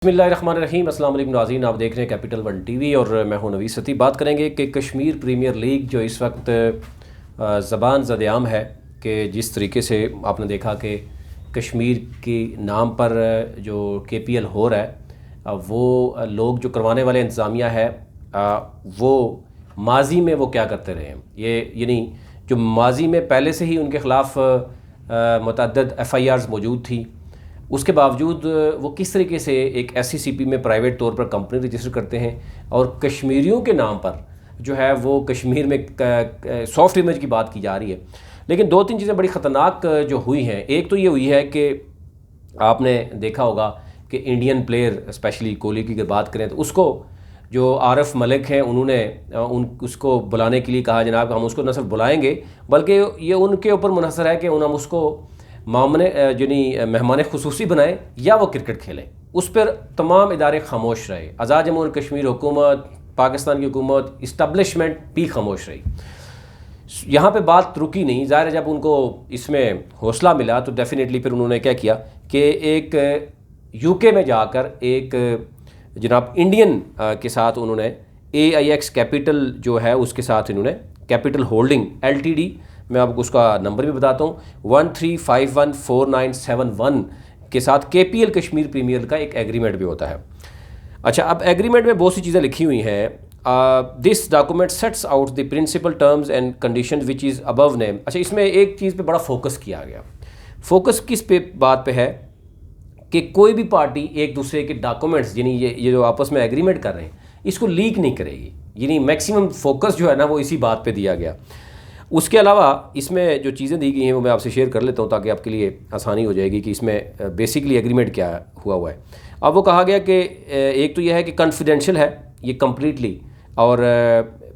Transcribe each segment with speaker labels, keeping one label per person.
Speaker 1: बिस्मिल्लाहिर्रहमानिर्रहीम। अस्सलाम वालेकुम नाज़रीन, आप देख रहे हैं कैपिटल वन टीवी और मैं हूं नवीस सती। बात करेंगे कि कश्मीर प्रीमियर लीग जो इस वक्त ज़बान ज़द-ए-आम है कि जिस तरीके से आपने देखा कि कश्मीर के नाम पर जो KPL हो रहा है वो लोग जो करवाने वाले इंतज़ामिया है वो माजी में वो क्या करते रहे हैं, ये यानी जो माजी में पहले से ही उनके ख़िलाफ़ मुतअद्दिद FIRs मौजूद थी, उसके बावजूद वो किस तरीके से एक SCCP में प्राइवेट तौर पर कंपनी रजिस्टर करते हैं और कश्मीरियों के नाम पर जो है वो कश्मीर में सॉफ्ट इमेज की बात की जा रही है। लेकिन दो तीन चीज़ें बड़ी ख़तरनाक जो हुई हैं, एक तो ये हुई है कि आपने देखा होगा कि इंडियन प्लेयर स्पेशली कोहली की अगर बात करें तो उसको जो आरफ मलिक हैं उन्होंने उसको बुलाने के लिए कहा जनाब हम उसको न सिर्फ बुलाएंगे बल्कि ये उनके ऊपर मुनहसर है कि हम उसको मामने यानी मेहमान खुसूसी बनाएं या वो क्रिकेट खेलें। उस पर तमाम इदारे खामोश रहे। आज़ाद जम्मू और कश्मीर हुकूमत, पाकिस्तान की हुकूमत, इस्टब्लिशमेंट भी खामोश रही। यहाँ पे बात रुकी नहीं। ज़ाहिर है जब उनको इसमें हौसला मिला तो डेफिनेटली फिर उन्होंने क्या किया कि एक UK में जाकर एक जनाब इंडियन के साथ उन्होंने AIX कैपिटल जो है उसके साथ इन्होंने कैपिटल होल्डिंग LTD, मैं आपको उसका नंबर भी बताता हूँ, 13514971 के साथ KPL कश्मीर प्रीमियर का एक एग्रीमेंट भी होता है। अच्छा, अब एग्रीमेंट में बहुत सी चीज़ें लिखी हुई हैं। This document sets out the principal terms and condition which is above name. अच्छा, इसमें एक चीज़ पे बड़ा फोकस किया गया। फोकस किस पे बात पे है कि कोई भी पार्टी एक दूसरे के डॉक्यूमेंट्स यानी ये जो आपस में एग्रीमेंट कर रहे हैं इसको लीक नहीं करेगी। यानी मैक्सिमम फोकस जो है ना वो इसी बात पे दिया गया। उसके अलावा इसमें जो चीज़ें दी गई हैं वो मैं आपसे शेयर कर लेता हूँ ताकि आपके लिए आसानी हो जाएगी कि इसमें बेसिकली एग्रीमेंट क्या हुआ है। अब वो कहा गया कि एक तो यह है कि कॉन्फिडेंशियल है ये कम्प्लीटली, और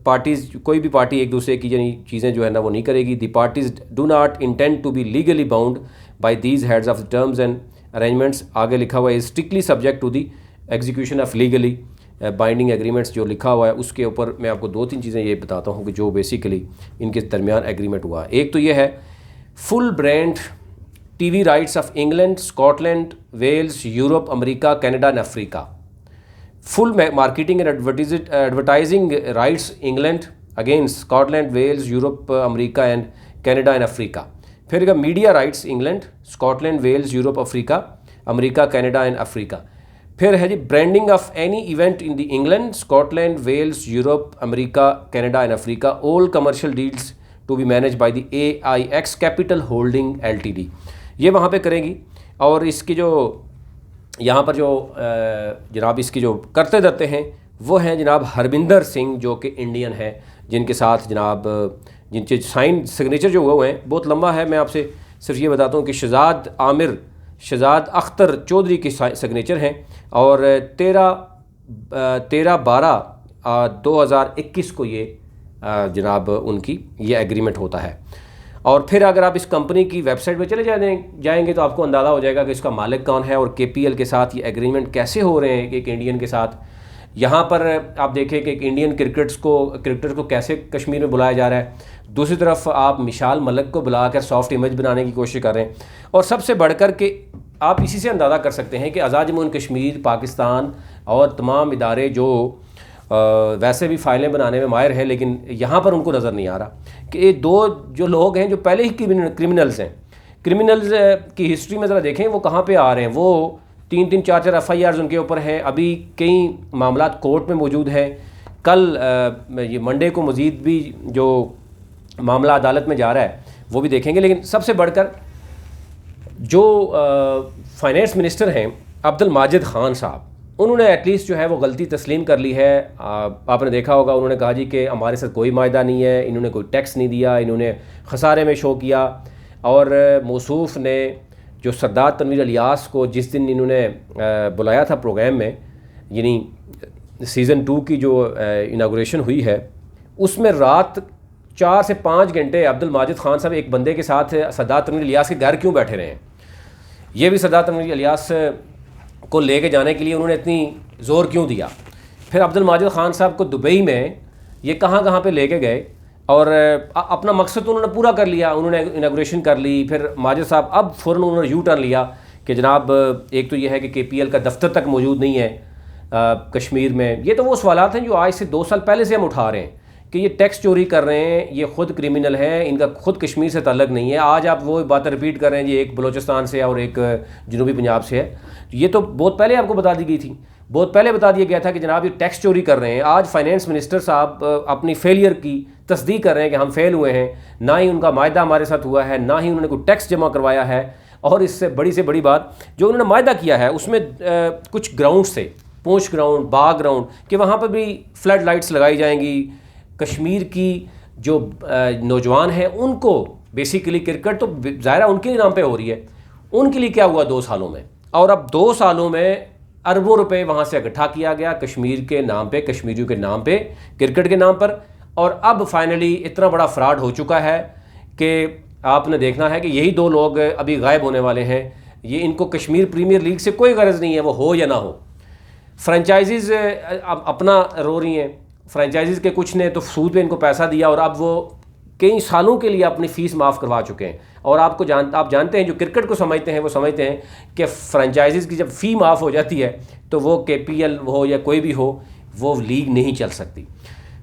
Speaker 1: पार्टीज़ कोई भी पार्टी एक दूसरे की यानी चीज़ें जो है ना वो नहीं करेगी। The parties do not intend to be legally bound by these heads of the terms and arrangements. आगे लिखा हुआ है strictly subject to the execution of legally binding agreements जो लिखा हुआ है उसके ऊपर मैं आपको दो तीन चीज़ें ये बताता हूँ कि जो बेसिकली इनके दरमियान एग्रीमेंट हुआ। एक तो ये है full brand TV rights of England, Scotland, Wales, Europe, America, Canada and Africa. Full marketing and advertising rights England against Scotland, Wales, Europe, America and Canada and Africa. फिर media rights England, Scotland, Wales, Europe, Africa, America, Canada and Africa. फिर है जी branding of any event in the England, Scotland, Wales, Europe, America, Canada and Africa. All commercial deals to be manage by the AIX capital holding LTD। ये वहाँ पे करेंगी। और इसकी जो यहाँ पर जो जनाब इसकी जो करते धरते हैं वो हैं जनाब हरविंदर सिंह जो कि इंडियन है, जिनके साथ जनाब जिनके साइन सिग्नेचर जो हुए हैं बहुत लंबा है। मैं आपसे सिर्फ ये बताता हूँ कि शहजाद अख्तर चौधरी की सिग्नेचर हैं और 13/12/2021 को ये जनाब उनकी ये एग्रीमेंट होता है। और फिर अगर आप इस कंपनी की वेबसाइट पे चले जाएंगे तो आपको अंदाज़ा हो जाएगा कि इसका मालिक कौन है और KPL के साथ ये एग्रीमेंट कैसे हो रहे हैं एक इंडियन के साथ। यहाँ पर आप देखें कि एक इंडियन क्रिकेटर को कैसे कश्मीर में बुलाया जा रहा है, दूसरी तरफ आप मिसाल मलिक को बुलाकर सॉफ्ट इमेज बनाने की कोशिश कर रहे हैं। और सबसे बढ़कर के आप इसी से अंदाज़ा कर सकते हैं कि आज़ाद जम्मू और कश्मीर, पाकिस्तान और तमाम इदारे जो वैसे भी फाइलें बनाने में माहिर हैं लेकिन यहाँ पर उनको नज़र नहीं आ रहा कि ये दो जो लोग हैं जो पहले ही क्रिमिनल्स हैं, क्रिमिनल्स की हिस्ट्री में ज़रा देखें वो कहाँ पे आ रहे हैं। वो 3-3, 4-4 FIRs उनके ऊपर हैं। अभी कई मामला कोर्ट में मौजूद हैं। कल ये मंडे को मज़ीद भी जो मामला अदालत में जा रहा है वो भी देखेंगे। लेकिन सबसे बढ़कर जो फाइनेंस मिनिस्टर हैं अब्दुल माजिद ख़ान साहब, उन्होंने एटलीस्ट जो है वो गलती तस्लीम कर ली है। आपने देखा होगा उन्होंने कहा जी कि हमारे साथ कोई मायदा नहीं है, इन्होंने कोई टैक्स नहीं दिया, इन्होंने खसारे में शो किया। और मौसूफ़ ने जो सरदार तनवीर इलियास को जिस दिन इन्होंने बुलाया था प्रोग्राम में, यानी सीज़न 2 की जो इनागुरेशन हुई है उसमें रात 4 से 5 घंटे अब्दुल माजिद ख़ान साहब एक बंदे के साथ सरदार तनवीर इलियास के घर क्यों बैठे रहे हैं। ये भी सरदार तनवीर इलियास को लेके जाने के लिए उन्होंने इतनी ज़ोर क्यों दिया। फिर अब्दुल माजिद ख़ान साहब को दुबई में ये कहाँ पे लेके गए और अपना मकसद तो उन्होंने पूरा कर लिया। उन्होंने इनागुरेशन कर ली, फिर माजिद साहब अब फ़ौरन उन्होंने यू टर्न लिया कि जनाब एक तो ये है कि KPL का दफ्तर तक मौजूद नहीं है कश्मीर में। ये तो वो सवालात हैं जो आज से 2 साल पहले से हम उठा रहे हैं कि ये टैक्स चोरी कर रहे हैं, ये ख़ुद क्रिमिनल हैं, इनका खुद कश्मीर से ताल्लुक़ नहीं है। आज आप वो बातें रिपीट कर रहे हैं जी, एक बलूचिस्तान से और एक जनूबी पंजाब से है। ये तो बहुत पहले आपको बता दी गई थी, बहुत पहले बता दिया गया था कि जनाब ये टैक्स चोरी कर रहे हैं। आज फाइनेंस मिनिस्टर साहब अपनी फेलियर की तस्दीक कर रहे हैं कि हम फेल हुए हैं, ना ही उनका मायदा हमारे साथ हुआ है, ना ही उन्होंने कोई टैक्स जमा करवाया है। और इससे बड़ी से बड़ी बात, जो उन्होंने मायदा किया है उसमें कुछ ग्राउंड से, पूंछ ग्राउंड, बाग ग्राउंड, कि वहाँ पर भी फ्लड लाइट्स लगाई जाएंगी। कश्मीर की जो नौजवान हैं उनको बेसिकली क्रिकेट तो ज़ाहिर उनके नाम पे हो रही है, उनके लिए क्या हुआ 2 सालों में। और अब 2 सालों में अरबों रुपए वहाँ से इकट्ठा किया गया कश्मीर के नाम पे, कश्मीरियों के नाम पे, क्रिकेट के नाम पर। और अब फाइनली इतना बड़ा फ्रॉड हो चुका है कि आपने देखना है कि यही 2 लोग अभी गायब होने वाले हैं। ये इनको कश्मीर प्रीमियर लीग से कोई गर्ज नहीं है, वो हो या ना हो। फ्रेंचाइजीज़ अपना रो रही हैं, फ्रेंचाइजीज़ के कुछ ने तो सूद पे इनको पैसा दिया और अब वो कई सालों के लिए अपनी फ़ीस माफ़ करवा चुके हैं। और आप जानते हैं, जो क्रिकेट को समझते हैं वो समझते हैं कि फ्रेंचाइजीज़ की जब फ़ी माफ़ हो जाती है तो वो KPL हो या कोई भी हो, वो लीग नहीं चल सकती।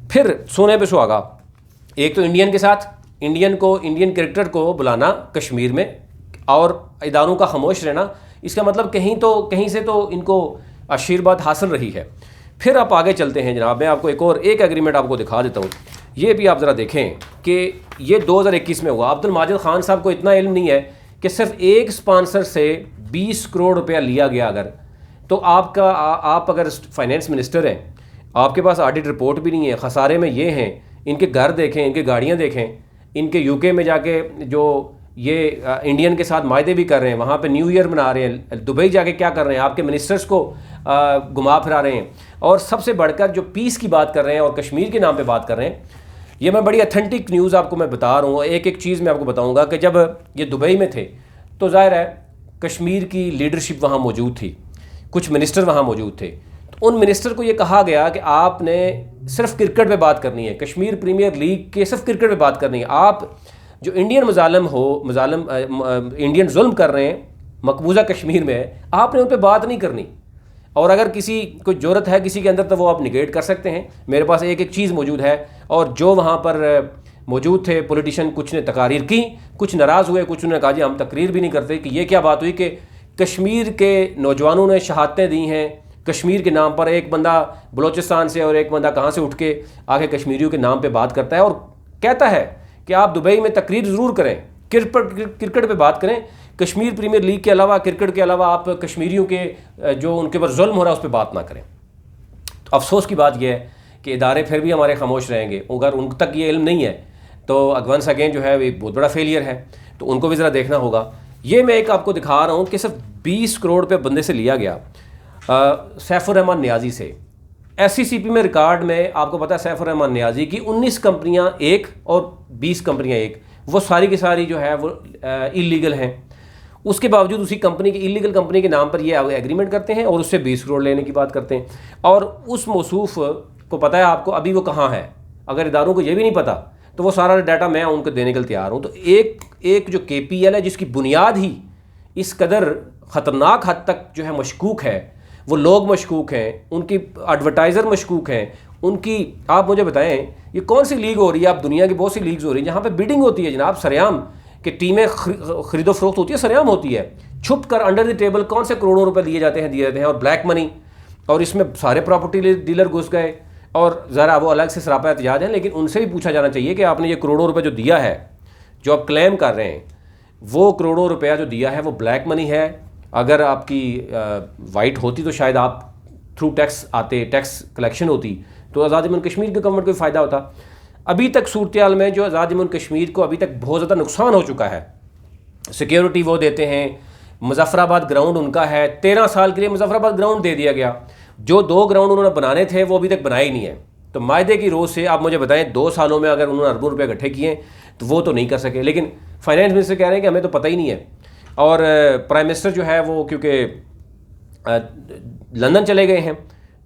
Speaker 1: फिर सोने पे सुहागा, एक तो इंडियन के साथ इंडियन क्रिकेटर को बुलाना कश्मीर में और इदारों का खामोश रहना, इसका मतलब कहीं से तो इनको आशीर्वाद हासिल रही है। फिर आप आगे चलते हैं जनाब, मैं आपको एक एग्रीमेंट आपको दिखा देता हूँ। ये भी आप ज़रा देखें कि ये 2021 में हुआ। अब्दुल माजिद खान साहब को इतना इल्म नहीं है कि सिर्फ एक स्पॉन्सर से 20 करोड़ रुपया लिया गया अगर, तो आप अगर फाइनेंस मिनिस्टर हैं, आपके पास ऑडिट रिपोर्ट भी नहीं है, खसारे में ये हैं, इनके घर देखें, इनके गाड़ियाँ देखें, इनके UK में जाके जो ये इंडियन के साथ मायदे भी कर रहे हैं, वहाँ पे न्यू ईयर मना रहे हैं, दुबई जाके क्या कर रहे हैं, आपके मिनिस्टर्स को घुमा फिरा रहे हैं, और सबसे बढ़कर जो पीस की बात कर रहे हैं और कश्मीर के नाम पे बात कर रहे हैं। ये मैं बड़ी अथेंटिक न्यूज़ आपको मैं बता रहा हूँ। एक चीज़ मैं आपको बताऊँगा कि जब ये दुबई में थे तो ज़ाहिर है कश्मीर की लीडरशिप वहाँ मौजूद थी, कुछ मिनिस्टर वहाँ मौजूद थे। तो उन मिनिस्टर को ये कहा गया कि आपने सिर्फ क्रिकेट पे बात करनी है, कश्मीर प्रीमियर लीग के सिर्फ क्रिकेट पे बात करनी है। आप जो इंडियन इंडियन जुल्म कर रहे हैं मकबूजा कश्मीर में, आपने उन पर बात नहीं करनी। और अगर किसी को ज़रूरत है किसी के अंदर तो वो आप निगेट कर सकते हैं। मेरे पास एक चीज़ मौजूद है, और जो वहाँ पर मौजूद थे पॉलिटिशियन, कुछ ने तकारीर की, कुछ नाराज़ हुए, कुछ ने कहा जी हम तकरीर भी नहीं करते। कि ये क्या बात हुई कि कश्मीर के नौजवानों ने शहादतें दी हैं कश्मीर के नाम पर। एक बंदा बलूचिस्तान से और एक बंदा कहाँ से उठ के आके कश्मीरियों के नाम पे बात करता है और कहता है कि आप दुबई में तकरीर ज़रूर करें, क्रिकेट पे बात करें, कश्मीर प्रीमियर लीग के अलावा, क्रिकेट के अलावा आप कश्मीरियों के जो उनके ऊपर जुल्म हो रहा है उस पर बात ना करें। तो अफसोस की बात यह है कि इदारे फिर भी हमारे खामोश रहेंगे। अगर उन तक ये इल्म नहीं है तो वंस अगेन जो है वो बहुत बड़ा फेलियर है, तो उनको भी ज़रा देखना होगा। ये मैं एक आपको दिखा रहा हूँ कि सिर्फ 20 करोड़ पे बंदे से लिया गया, सैफुर रहमान नियाज़ी से। SCCP में रिकॉर्ड में आपको पता है सैफुर रहमान नियाज़ी की 19 कंपनियाँ एक और 20 कंपनियाँ एक, वो सारी की सारी जो है वो इलीगल हैं। उसके बावजूद उसी कंपनी की, इलीगल कंपनी के नाम पर ये एग्रीमेंट करते हैं और उससे 20 करोड़ लेने की बात करते हैं। और उस मौसूफ को पता है आपको अभी वो कहाँ है। अगर इदारों को ये भी नहीं पता तो वो सारा डाटा मैं उनको देने के लिए तैयार हूँ। तो एक जो KPL है जिसकी बुनियाद ही इस कदर ख़तरनाक हद तक जो है मशकूक है, वो लोग मशकूक हैं, उनकी एडवर्टाइज़र मशकूक हैं, उनकी। आप मुझे बताएं ये कौन सी लीग हो रही है? आप दुनिया की बहुत सी लीग्स हो रही हैं जहाँ पे बिडिंग होती है जनाब, सरेआम कि टीमें खरीदो फरोख्त होती है, सरेआम होती है, छुप कर अंडर द टेबल कौन से करोड़ों रुपए दिए जाते हैं और ब्लैक मनी। और इसमें सारे प्रॉपर्टी डीलर घुस गए और ज़रा वो अलग से सरापा एहतजाज हैं, लेकिन उनसे भी पूछा जाना चाहिए कि आपने ये करोड़ों रुपए जो दिया है, जो आप क्लेम कर रहे हैं, वो करोड़ों रुपया जो दिया है वो ब्लैक मनी है। अगर आपकी वाइट होती तो शायद आप थ्रू टैक्स आते, टैक्स कलेक्शन होती तो आज़ाद जम्मू कश्मीर के गवर्नमेंट को फ़ायदा होता। अभी तक सूरत में जो आज़ाद जम्मू कश्मीर को अभी तक बहुत ज़्यादा नुकसान हो चुका है। सिक्योरिटी वो देते हैं, मुजफ्फराबाद ग्राउंड उनका है, 13 साल के लिए मुजफ्फराबाद ग्राउंड दे दिया गया। जो 2 ग्राउंड उन्होंने बनाने थे वो अभी तक बनाए ही नहीं है। तो मायदे की रोज़ से आप मुझे बताएं 2 सालों में अगर उन्होंने अरबों रुपये इकट्ठे किए तो वो तो नहीं कर सके। लेकिन फाइनेंस मिनिस्टर कह रहे हैं कि हमें तो पता ही नहीं है। और प्राइम मिनिस्टर जो है वो क्योंकि लंदन चले गए हैं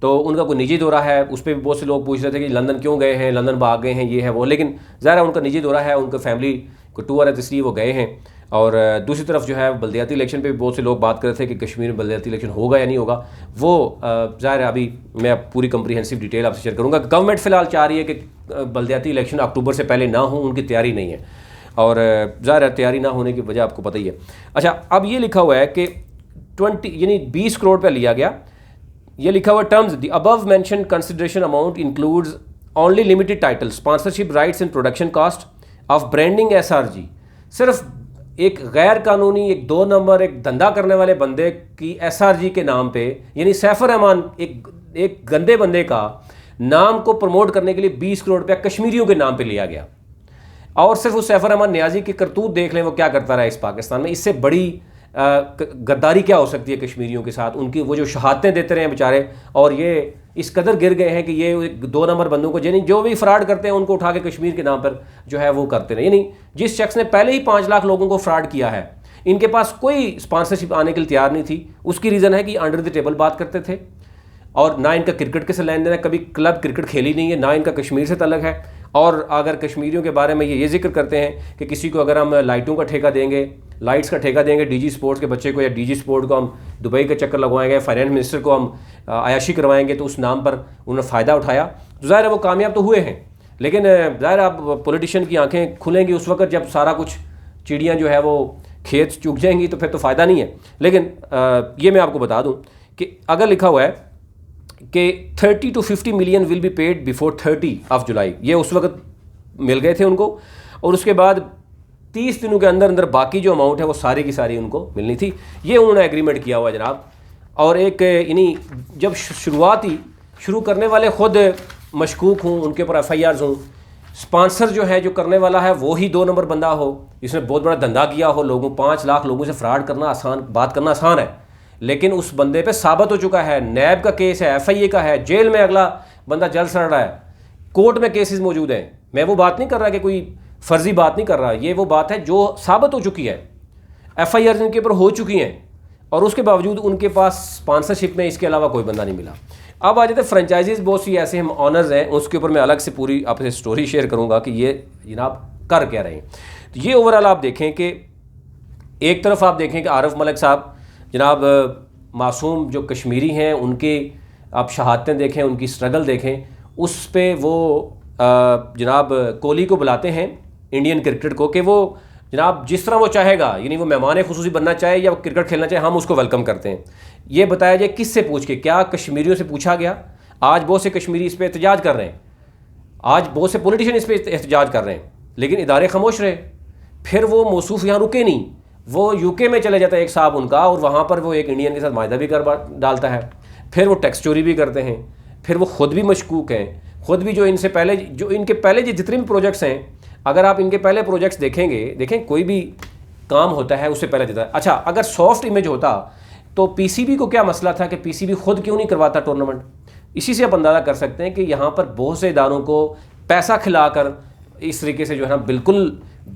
Speaker 1: तो उनका कोई निजी दौरा है, उस पर भी बहुत से लोग पूछ रहे थे कि लंदन क्यों गए हैं, लंदन भाग गए हैं, ये है वो। लेकिन ज़ाहिर है उनका निजी दौरा है, उनका फैमिली को टूर है, इसलिए वो गए हैं। और दूसरी तरफ जो है बल्दियाती इलेक्शन पे भी बहुत से लोग बात कर रहे थे कि कश्मीर में बल्दियाती इलेक्शन होगा या नहीं होगा। वो ज़ाहिर है अभी मैं पूरी कम्प्रीहेंसिव डिटेल आपसे शेयर करूँगा। गवर्नमेंट फ़िलहाल चाह रही है कि बल्दियाती इलेक्शन अक्टूबर से पहले ना हो, उनकी तैयारी नहीं है, और ज़ाहिर है तैयारी ना होने की वजह आपको पता ही है। अच्छा, अब ये लिखा हुआ है कि 20 करोड़ पर लिया गया। ये लिखा हुआ terms, the above mention consideration amount includes only limited title, sponsorship rights and production cost of branding SRG। सिर्फ एक गैर कानूनी, एक 2 नंबर, एक धंधा करने वाले बंदे की SRG के नाम पे, यानी सैफर रहमान एक गंदे बंदे का नाम को प्रमोट करने के लिए 20 करोड़ रुपया कश्मीरियों के नाम पे लिया गया। और सिर्फ उस सैफर रहमान नियाजी की करतूत देख लें, वो क्या करता रहा इस पाकिस्तान में। इससे बड़ी गद्दारी क्या हो सकती है कश्मीरियों के साथ? उनकी वो जो शहादतें देते रहे बेचारे, और ये इस कदर गिर गए हैं कि ये 2 नंबर बंदों को, यानी जो भी फ्रॉड करते हैं उनको उठा के कश्मीर के नाम पर जो है वो करते रहे। यानी जिस शख्स ने पहले ही 5 लाख लोगों को फ्रॉड किया है, इनके पास कोई स्पॉन्सरशिप आने के लिए तैयार नहीं थी। उसकी रीज़न है कि अंडर द टेबल बात करते थे, और ना इनका क्रिकेट के से लेन देन है, कभी क्लब क्रिकेट खेली नहीं है, ना इनका कश्मीर से तलक है। और अगर कश्मीरियों के बारे में ये जिक्र करते हैं कि किसी को अगर हम लाइटों का ठेका देंगे, लाइट्स का ठेका देंगे DG स्पोर्ट्स के बच्चे को, या DG स्पोर्ट को हम दुबई के चक्कर लगवाएंगे, फाइनेंस मिनिस्टर को हम अयाशी करवाएंगे, तो उस नाम पर उन्होंने फ़ायदा उठाया। तो ज़ाहिर है वो कामयाब तो हुए हैं, लेकिन ज़ाहिर अब पॉलिटिशियन की आंखें खुलेंगी उस वक्त जब सारा कुछ चिड़ियाँ जो है वो खेत चूक जाएंगी, तो फिर तो फ़ायदा नहीं है। लेकिन ये मैं आपको बता दूँ कि अगर लिखा हुआ है कि 30 to 50 million will be paid before 30 जुलाई, ये उस वक्त मिल गए थे उनको, और उसके बाद 30 दिनों के अंदर अंदर बाकी जो अमाउंट है वो सारी की सारी उनको मिलनी थी। ये उन्होंने एग्रीमेंट किया हुआ जनाब। और एक यानी जब शुरू करने वाले ख़ुद मशकूक हूँ, उनके ऊपर FIRs हूँ, स्पॉन्सर जो है, जो करने वाला है, वो ही 2 नंबर बंदा हो, जिसने बहुत बड़ा धंधा किया हो, 5 लाख लोगों से फ्रॉड करना बात करना आसान है, लेकिन उस बंदे पे साबित हो चुका है, नैब का केस है, FIA का है, जेल में अगला बंदा जल सड़ रहा है, कोर्ट में केसेस मौजूद हैं। मैं वो बात नहीं कर रहा कि कोई फर्जी बात नहीं कर रहा, ये वो बात है जो साबित हो चुकी है, FIRs इनके ऊपर हो चुकी हैं, और उसके बावजूद उनके पास स्पॉन्सरशिप में इसके अलावा कोई बंदा नहीं मिला। अब आ जाते फ्रेंचाइजीज, बहुत सी ऐसे हम ऑनर्स हैं, उसके ऊपर मैं अलग से पूरी आपसे स्टोरी शेयर करूँगा कि ये जनाब कर क्या रहे हैं। तो ये ओवरऑल आप देखें कि एक तरफ आप देखें कि आरिफ मलिक साहब जनाब मासूम जो कश्मीरी हैं, उनके आप शहादतें देखें, उनकी स्ट्रगल देखें, उस पे वो जनाब कोहली को बुलाते हैं, इंडियन क्रिकेट को, कि वो जनाब जिस तरह वो चाहेगा, यानी वो मेहमान खुसूसी बनना चाहे या वो क्रिकेट खेलना चाहे, हम उसको वेलकम करते हैं। ये बताया जाए किससे पूछ के, क्या कश्मीरियों से पूछा गया? आज बहुत से कश्मीरी इस पर एहतजाज कर रहे हैं, आज बहुत से पॉलिटिशियन इस पर एहतजाज कर रहे हैं, लेकिन इदारे खामोश रहे। फिर वो मौसूफ यहाँ रुके नहीं, वो UK में चले जाता है एक साहब उनका, और वहाँ पर वो एक इंडियन के साथ मायदा भी कर डालता है, फिर वो टैक्स चोरी भी करते हैं, फिर वो ख़ुद भी मशकूक हैं, ख़ुद भी जो इनके पहले जितने भी प्रोजेक्ट्स हैं, अगर आप इनके पहले प्रोजेक्ट्स देखें, कोई भी काम होता है उससे पहले देता है। अच्छा, अगर सॉफ्ट इमेज होता तो PCB को क्या मसला था कि PCB खुद क्यों नहीं करवाता टूर्नामेंट? इसी से आप अंदाज़ा कर सकते हैं कि यहाँ पर बहुत से इदारों को पैसा खिलाकर इस तरीके से जो है ना बिल्कुल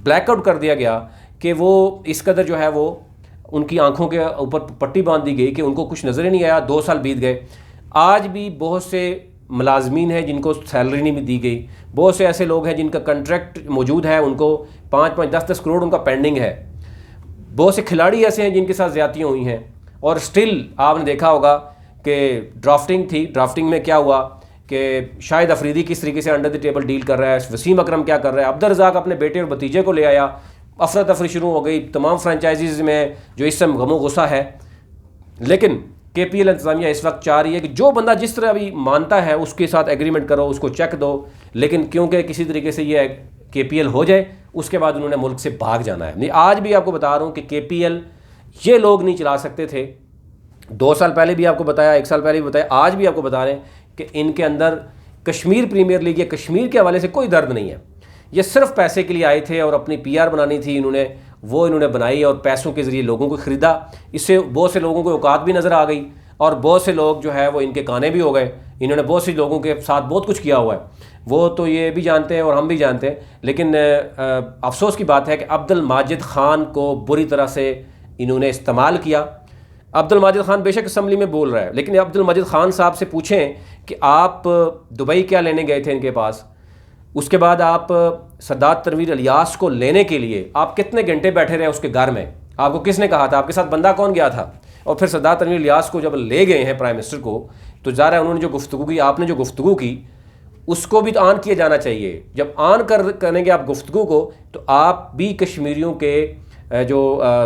Speaker 1: ब्लैकआउट कर दिया गया कि वो इस कदर जो है वो उनकी आंखों के ऊपर पट्टी बांध दी गई कि उनको कुछ नज़र ही नहीं आया। 2 साल बीत गए, आज भी बहुत से मुलाजमीन हैं जिनको सैलरी नहीं दी गई, बहुत से ऐसे लोग हैं जिनका कॉन्ट्रैक्ट मौजूद है, उनको 5-5, 10-10 करोड़ उनका पेंडिंग है, बहुत से खिलाड़ी ऐसे हैं जिनके साथ ज़्यादतियाँ हुई हैं, और स्टिल आपने देखा होगा कि ड्राफ्टिंग में क्या हुआ कि शाहिद अफरीदी किस तरीके से अंडर द टेबल डील कर रहा है, वसीम अकरम क्या कर रहा है, अब्दुल रज़ाक अपने बेटे और भतीजे को ले आया, अफरा तफरी शुरू हो गई तमाम फ्रेंचाइजीज़ में जो इस समय गमो गुस्सा है। लेकिन KPL इंतज़ामिया इस वक्त चाह रही है कि जो बंदा जिस तरह भी मानता है उसके साथ एग्रीमेंट करो, उसको चेक दो, लेकिन क्योंकि किसी तरीके से ये KPL हो जाए, उसके बाद उन्होंने मुल्क से भाग जाना है। नहीं, आज भी आपको बता रहा हूँ कि KPL ये लोग नहीं चला सकते थे। 2 साल पहले भी आपको बताया, 1 साल पहले भी बताया, आज भी आपको बता रहे हैं कि इनके अंदर कश्मीर प्रीमियर लीग या कश्मीर के हवाले से कोई दर्द नहीं है। ये सिर्फ पैसे के लिए आए थे और अपनी PR बनानी थी, इन्होंने बनाई और पैसों के ज़रिए लोगों को ख़रीदा। इससे बहुत से लोगों को औकात भी नज़र आ गई और बहुत से लोग जो है वो इनके काने भी हो गए। इन्होंने बहुत से लोगों के साथ बहुत कुछ किया हुआ है, वो तो ये भी जानते हैं और हम भी जानते हैं। लेकिन अफसोस की बात है कि अब्दुल माजिद ख़ान को बुरी तरह से इन्होंने इस्तेमाल किया। अब्दुल माजिद ख़ान बेशक असम्बली में बोल रहा है, लेकिन अब्दुल माजिद ख़ान साहब से पूछें कि आप दुबई क्या लेने गए थे इनके पास, उसके बाद आप सरदार तनवीर इलियास को लेने के लिए आप कितने घंटे बैठे रहे उसके घर में, आपको किसने कहा था, आपके साथ बंदा कौन गया था? और फिर सरदार तनवीर इलियास को जब ले गए हैं प्राइम मिनिस्टर को, तो ज़ाहिर है उन्होंने जो गुफ्तगू की, आपने जो गुफ्तगू की उसको भी तो ऑन किया जाना चाहिए। जब ऑन करेंगे आप गुफ्तगू को, तो आप भी कश्मीरियों के जो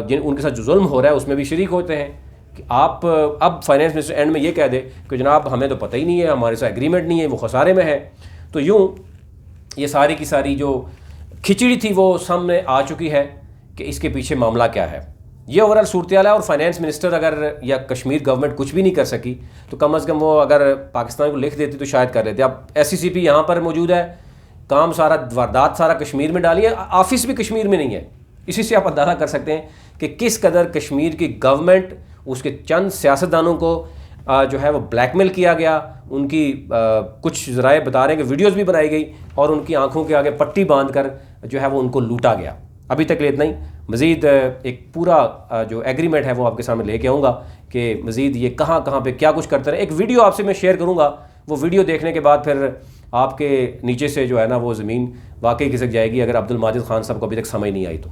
Speaker 1: जिन उनके साथ जो जुल्म हो रहा है उसमें भी शरीक होते हैं। कि आप अब फाइनेंस मिनिस्टर एंड में ये कह दे कि जनाब हमें तो पता ही नहीं है, हमारे साथ एग्रीमेंट नहीं है, वो खसारे में है। तो यूँ ये सारी की सारी जो खिचड़ी थी वो सामने आ चुकी है कि इसके पीछे मामला क्या है। ये ओवरऑल सूरत हाल है। और फाइनेंस मिनिस्टर अगर या कश्मीर गवर्नमेंट कुछ भी नहीं कर सकी, तो कम अज़ कम वो अगर पाकिस्तान को लिख देती तो शायद कर लेते। अब SCCP यहाँ पर मौजूद है, काम सारा वारदात सारा कश्मीर में डाली है, ऑफिस भी कश्मीर में नहीं है। इसी से आप अंदाज़ा कर सकते हैं कि किस कदर कश्मीर की गवर्नमेंट, उसके चंद सियासतदानों को जो है वो ब्लैकमेल किया गया। उनकी कुछ ज़राए बता रहे हैं कि वीडियोज़ भी बनाई गई और उनकी आंखों के आगे पट्टी बांध कर जो है वो उनको लूटा गया। अभी तक इतना ही। मज़ीद एक पूरा जो एग्रीमेंट है वो आपके सामने लेके आऊँगा कि मज़ीद ये कहाँ कहाँ पे क्या कुछ करते रहे। एक वीडियो आपसे मैं शेयर करूँगा, वो वीडियो देखने के बाद फिर आपके नीचे से जो है ना वो ज़मीन वाकई खिसक जाएगी, अगर अब्दुल माजिद खान साहब को अभी तक समझ नहीं आई तो।